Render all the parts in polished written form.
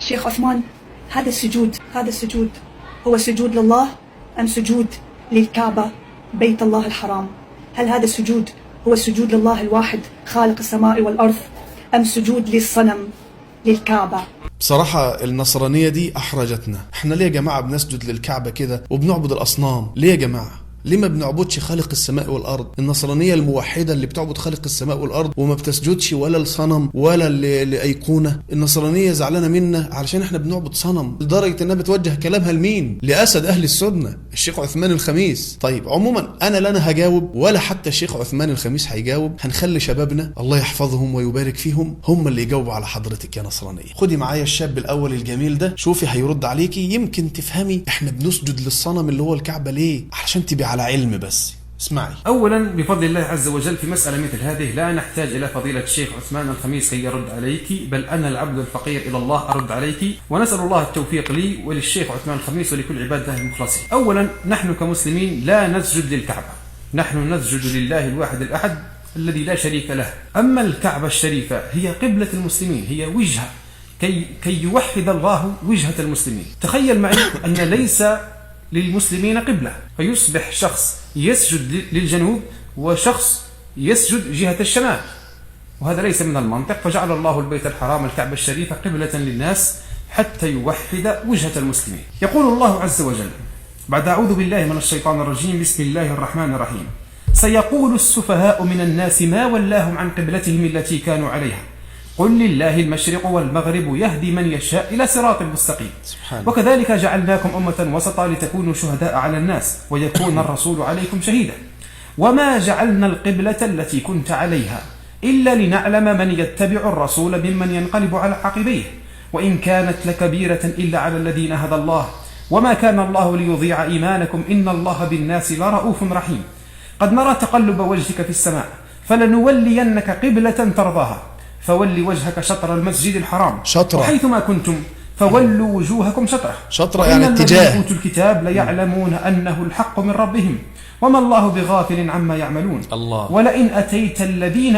شيخ عثمان، هذا السجود هو سجود لله أم سجود للكعبة بيت الله الحرام؟ هل هذا السجود هو سجود لله الواحد خالق السماء والأرض أم سجود للصنم للكعبة؟ بصراحة النصرانية دي أحرجتنا. احنا ليه يا جماعة بنسجد للكعبة كده وبنعبد الأصنام؟ ليه يا جماعة؟ ليه ما بنعبدش خالق السماء والأرض؟ النصرانية الموحدة اللي بتعبد خالق السماء والأرض وما بتسجدش ولا لصنم ولا لأيقونة. النصرانية زعلانة منا علشان احنا بنعبد صنم، لدرجة انها بتوجه كلامها لمين؟ لأسد أهل السنة الشيخ عثمان الخميس. طيب عموما أنا لا أنا هجاوب ولا حتى الشيخ عثمان الخميس هيجاوب. هنخلي شبابنا الله يحفظهم ويبارك فيهم هم اللي يجاوبوا على حضرتك يا نصرانية. خدي معايا الشاب الأول الجميل ده، شوفي هيرد عليكي، يمكن تفهمي احنا بنسجد للصنم اللي هو الكعبة ليه، علشان تبقى على علم. بس اسمعي. أولا بفضل الله عز وجل في مسألة مثل هذه لا نحتاج إلى فضيلة الشيخ عثمان الخميس كي يرد عليك، بل أنا العبد الفقير إلى الله أرد عليك، ونسأل الله التوفيق لي وللشيخ عثمان الخميس ولكل عباده المخلصين. أولا نحن كمسلمين لا نسجد للكعبة، نحن نسجد لله الواحد الأحد الذي لا شريك له. أما الكعبة الشريفة هي قبلة المسلمين، هي وجهة كي يوحد الله وجهة المسلمين. تخيل معي أن ليس للمسلمين قبلة، فيصبح شخص يسجد للجنوب وشخص يسجد جهة الشمال، وهذا ليس من المنطق. فجعل الله البيت الحرام الكعبة الشريفة قبلة للناس حتى يوحد وجهة المسلمين. يقول الله عز وجل بعد أعوذ بالله من الشيطان الرجيم بسم الله الرحمن الرحيم: سيقول السفهاء من الناس ما ولاهم عن قبلتهم التي كانوا عليها قل لله المشرق والمغرب يهدي من يشاء إلى صراط مستقيم. وكذلك جعلناكم أمة وسطا لتكونوا شهداء على الناس ويكون الرسول عليكم شهيدا وما جعلنا القبلة التي كنت عليها إلا لنعلم من يتبع الرسول ممن ينقلب على عقبيه وإن كانت لكبيرة إلا على الذين هدى الله وما كان الله ليضيع إيمانكم إن الله بالناس لرؤوف رحيم. قد نرى تقلب وجهك في السماء فلنولينك قبلة ترضاها فولي وجهك شطر المسجد الحرام وحيثما كنتم فولوا وجوهكم شطره يعني اتجاه. الذين أوتوا الكتاب ليعلمون أنه الحق من ربهم وما الله بغافل عما يعملون. الله. ولئن أتيت الذين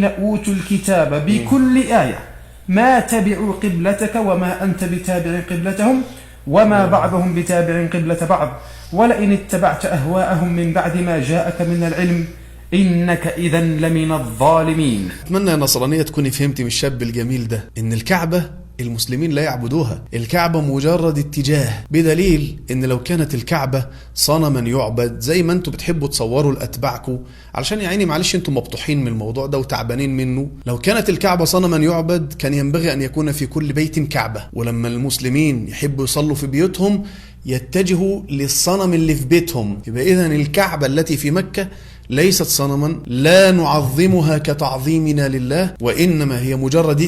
أوتوا الكتاب بكل آية ما تبعوا قبلتك وما أنت بتابع قبلتهم وما بعضهم بتابع قبلة بعض ولئن اتبعت أهواءهم من بعد ما جاءك من العلم إنك إذا لمن الظالمين. أتمنى يا نصرانية تكوني فهمتي من الشاب الجميل ده إن الكعبة المسلمين لا يعبدوها، الكعبة مجرد اتجاه، بدليل إن لو كانت الكعبة صنما يعبد زي ما انتوا بتحبوا تصوروا لأتباعكم علشان يعني معلش انتوا مبطوحين من الموضوع ده وتعبانين منه، لو كانت الكعبة صنما يعبد كان ينبغي أن يكون في كل بيت كعبة، ولما المسلمين يحبوا يصلوا في بيوتهم يتجهوا للصنم اللي في بيتهم. يبقى إذن الكعبة التي في مكة ليست صنما لا نعظمها كتعظيمنا لله، وإنما هي مجرد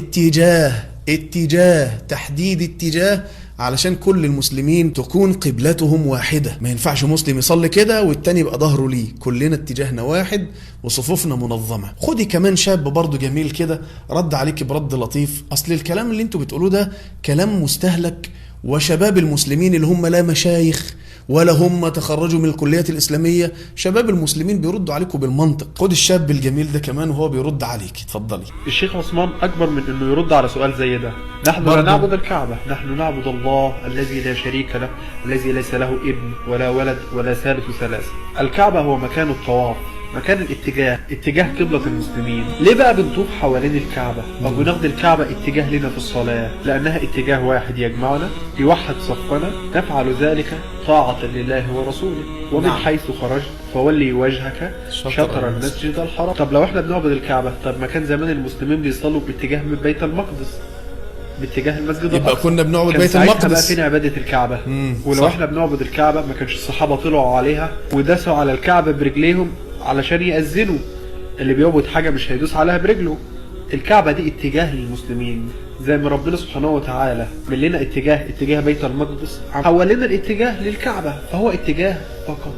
اتجاه تحديد اتجاه علشان كل المسلمين تكون قبلتهم واحدة. ما ينفعش مسلم يصلي كده والتاني يبقى ظهره ليه، كلنا اتجاهنا واحد وصفوفنا منظمة. خدي كمان شاب برضو جميل كده رد عليك برد لطيف. أصل الكلام اللي انتوا بتقولوه ده كلام مستهلك، وشباب المسلمين اللي هم لا مشايخ ولا هم تخرجوا من الكليات الإسلامية، شباب المسلمين بيردوا عليكم بالمنطق. خد الشاب الجميل ده كمان وهو بيرد عليك، اتفضلي. الشيخ عثمان أكبر من أنه يرد على سؤال زي ده. نحن لا نعبد الكعبة، نحن نعبد الله الذي لا شريك له الذي ليس له ابن ولا ولد ولا ثالث ثلاثة. الكعبة هو مكان الطواف، مكان الاتجاه، اتجاه قبلة المسلمين. ليه بقى بنطوف حوالين الكعبة أو بناخد الكعبة اتجاه لنا في الصلاة؟ لأنها اتجاه واحد يجمعنا يوحد صفنا، نفعل ذلك طاعة لله ورسوله. ومن حيث خرجت فولي وجهك شطر المسجد الحرام. طب لو احنا بنعبد الكعبة، طب ما كان زمان المسلمين بيصلوا باتجاه من بيت المقدس، باتجاه المسجد الأقصى، يبقى كنا بنعبد بيت المقدس. بقى فين عبادة الكعبة؟ ولو صح. احنا بنعبد الكعبة ما كانش الصحابة طلعوا عليها وداسوا على الكعبة برجليهم علشان يأذنوا. اللي بيعبد حاجة مش هيدوس عليها برجله. الكعبة دي اتجاه للمسلمين، زي ما ربنا سبحانه وتعالى من لنا اتجاه بيت المقدس، حولنا الاتجاه للكعبة، فهو اتجاه فقط.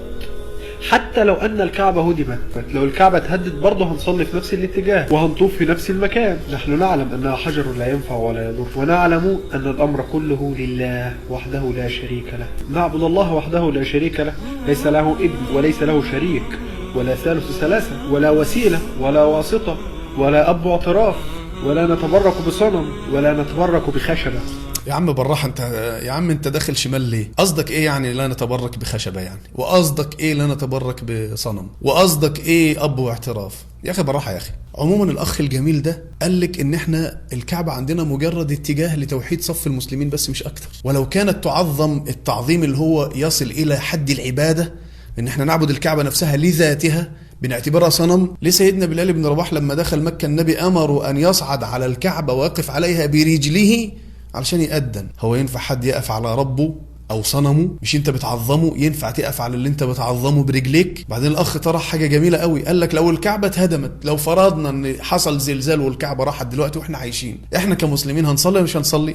حتى لو أن الكعبة هدمت، لو الكعبة اتهدت برضه هنصلي في نفس الاتجاه وهنطوف في نفس المكان. نحن نعلم أنها حجر لا ينفع ولا يضر، ونعلم أن الأمر كله لله وحده لا شريك له. نعبد الله وحده لا شريك له، ليس له ابن وليس له شريك ولا ثالث ثلاثة ولا وسيلة ولا واسطة ولا أب اعتراف ولا نتبرك بصنم ولا نتبرك بخشبة. يا عم بالراحة انت، يا عم انت داخل شمال ليه؟ قصدك ايه يعني لا نتبرك بخشبة يعني؟ وقصدك ايه لا نتبرك بصنم؟ وقصدك ايه اب واعتراف؟ يا اخي بالراحة يا اخي. عموما الاخ الجميل ده قال لك ان احنا الكعبة عندنا مجرد اتجاه لتوحيد صف المسلمين بس مش اكتر، ولو كانت تعظم التعظيم اللي هو يصل الى حد العبادة، ان احنا نعبد الكعبة نفسها لذاتها بنعتبرها صنم. ليه سيدنا بلال بن رباح لما دخل مكة النبي امره ان يصعد على الكعبة ويقف عليها برجله علشان يأذن؟ هو ينفع حد يقف على ربه او صنمه؟ مش انت بتعظمه؟ ينفع تقف على اللي انت بتعظمه برجليك؟ بعدين الاخ طرح حاجه جميله قوي، قال لك لو الكعبه اتهدمت، لو فرضنا ان حصل زلزال والكعبه راحت دلوقتي واحنا عايشين، احنا كمسلمين هنصلي مش هنصلي؟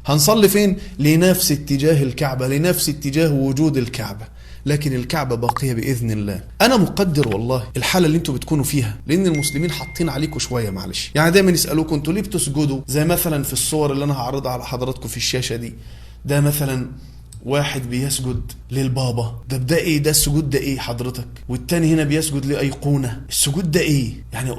هنصلي فين؟ لنفس اتجاه الكعبه، لنفس اتجاه وجود الكعبه، لكن الكعبة باقية بإذن الله. أنا مقدر والله الحالة اللي انتوا بتكونوا فيها، لأن المسلمين حاطين عليكم شوية معلش. يعني دايما يسألوكم انتوا ليه بتسجدوا؟ زي مثلا في الصور اللي أنا هعرضها على حضراتكم في الشاشة دي، ده مثلا واحد بيسجد للبابا، ده ايه ده؟ السجود ده ايه حضرتك؟ والتاني هنا بيسجد لأيقونة، السجود ده ايه؟ يعني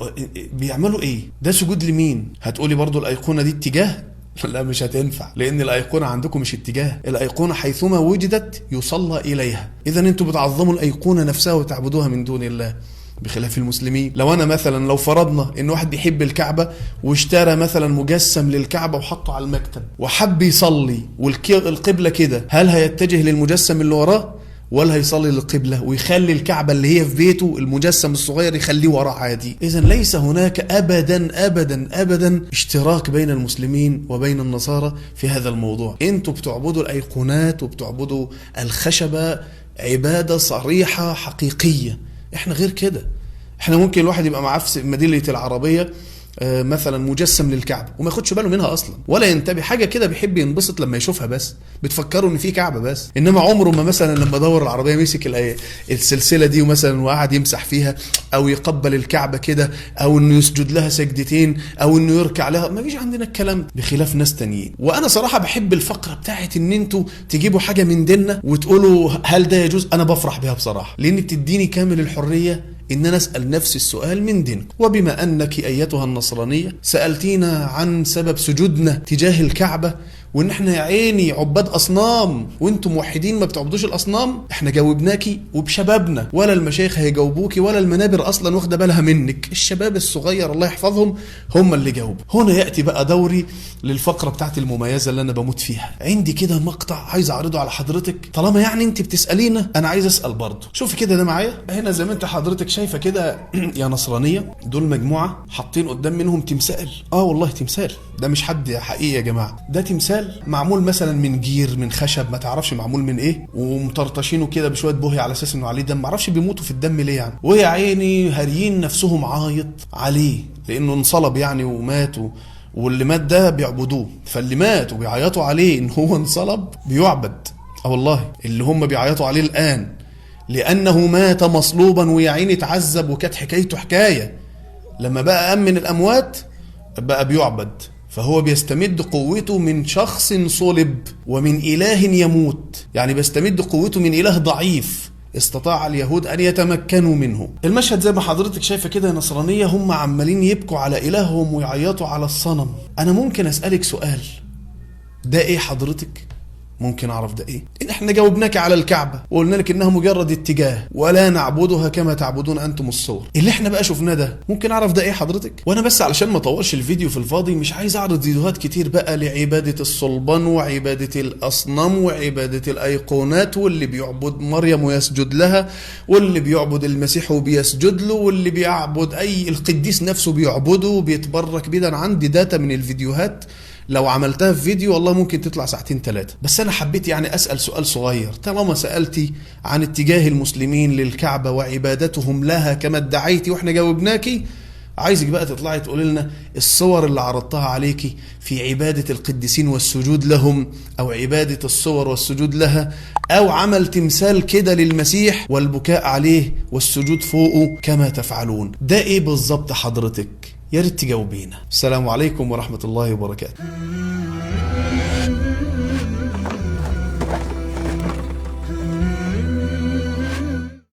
بيعملوا ايه؟ ده سجود لمين؟ هتقولي برضو الأيقونة دي اتجاه؟ لا مش هتنفع، لان الايقونه عندكم مش اتجاه، الايقونه حيثما وجدت يصلى اليها. اذا انتوا بتعظموا الايقونه نفسها وتعبدوها من دون الله، بخلاف المسلمين. لو انا مثلا لو فرضنا ان واحد بيحب الكعبه واشترى مثلا مجسم للكعبه وحطه على المكتب وحب يصلي والقبله كده، هل هيتجه للمجسم اللي وراه ولا هيصلي للقبلة ويخلي الكعبة اللي هي في بيته المجسم الصغير يخليه وراه عادي؟ إذن ليس هناك أبدا أبدا أبدا اشتراك بين المسلمين وبين النصارى في هذا الموضوع. انتوا بتعبدوا الأيقونات وبتعبدوا الخشبة عبادة صريحة حقيقية، احنا غير كده. احنا ممكن الواحد يبقى معاه في مدينة العربية مثلا مجسم للكعبة وما ياخدش باله منها اصلا ولا ينتبه حاجه كده، بيحب ينبسط لما يشوفها بس، بتفكروا ان في كعبه بس. انما عمره ما مثلا لما دور العربيه مسك السلسله دي ومثلا وقعد يمسح فيها او يقبل الكعبه كده او انه يسجد لها سجدتين او انه يركع لها، ما فيش عندنا الكلام، بخلاف ناس تانيين. وانا صراحه بحب الفقره بتاعت ان انتوا تجيبوا حاجه من ديننا وتقولوا هل ده يجوز. انا بفرح بها بصراحه، لان بتديني كامل الحريه إن أنا أسأل نفس السؤال من دينكم. وبما أنك أيتها النصرانية سألتينا عن سبب سجودنا تجاه الكعبة، وإن إحنا يا عيني عباد أصنام وإنتم موحدين ما بتعبدوش الأصنام، إحنا جاوبناكي وبشبابنا، ولا المشايخ هيجاوبوكي ولا المنابر أصلا واخدة بالها منك، الشباب الصغير الله يحفظهم هم اللي جاوبوا. هنا يأتي بقى دوري للفقرة بتاعت المميزة اللي أنا بموت فيها. عندي كده مقطع عايز أعرضه على حضرتك، طالما يعني أنت بتسألينا أنا عايز أسأل برضه. شوفي كده ده معايا هنا زي ما أنت حضرتك شايفة كده يا نصرانية، دول مجموعة حاطين قدام منهم تمثال. والله تمثال، ده مش حد حقيقي يا جماعة، ده تمثال معمول مثلا من جير من خشب ما تعرفش معمول من ايه، ومطرطشينه كده بشويه بوهي على اساس انه عليه دم، ما اعرفش بيموتوا في الدم ليه يعني، ويا عيني هاريين نفسهم عايط عليه لانه انصلب يعني ومات، واللي مات ده بيعبدوه، فاللي مات وبيعيطوا عليه ان هو انصلب بيعبد. والله اللي هم بيعيطوا عليه الان لانه مات مصلوبا ويا عيني اتعذب وكانت حكايته حكايه، لما بقى قام من الاموات بقى بيعبد. فهو بيستمد قوته من شخص صلب ومن إله يموت، يعني بيستمد قوته من إله ضعيف استطاع اليهود أن يتمكنوا منه. المشهد زي ما حضرتك شايفة كده يا نصرانية، هم عمالين يبكوا على إلههم ويعيطوا على الصنم. أنا ممكن أسألك سؤال، ده إيه حضرتك؟ ممكن أعرف ده إيه؟ إن إحنا جاوبناك على الكعبة وقلنا لك إنها مجرد اتجاه ولا نعبدها كما تعبدون أنتم الصور. اللي إحنا بقى شفناه ده ممكن أعرف ده إيه حضرتك؟ وأنا بس علشان ما أطولش الفيديو في الفاضي مش عايز أعرض فيديوهات كتير بقى لعبادة الصلبان وعبادة الأصنام وعبادة الأيقونات، واللي بيعبد مريم ويسجد لها، واللي بيعبد المسيح وبيسجد له، واللي بيعبد أي القديس نفسه بيعبده وبيتبرك بيه. أنا عندي داتا من الفيديوهات لو عملتها في فيديو والله ممكن تطلع 2-3 ساعات. بس أنا حبيت يعني أسأل سؤال صغير، طالما سألتي عن اتجاه المسلمين للكعبة وعبادتهم لها كما ادعيتي وإحنا جاوبناكي، عايزك بقى تطلعي تقولي لنا الصور اللي عرضتها عليكي في عبادة القديسين والسجود لهم، أو عبادة الصور والسجود لها، أو عمل تمثال كده للمسيح والبكاء عليه والسجود فوقه كما تفعلون. ده إيه بالظبط حضرتك؟ يا ريت تجاوبينا. السلام عليكم ورحمة الله وبركاته.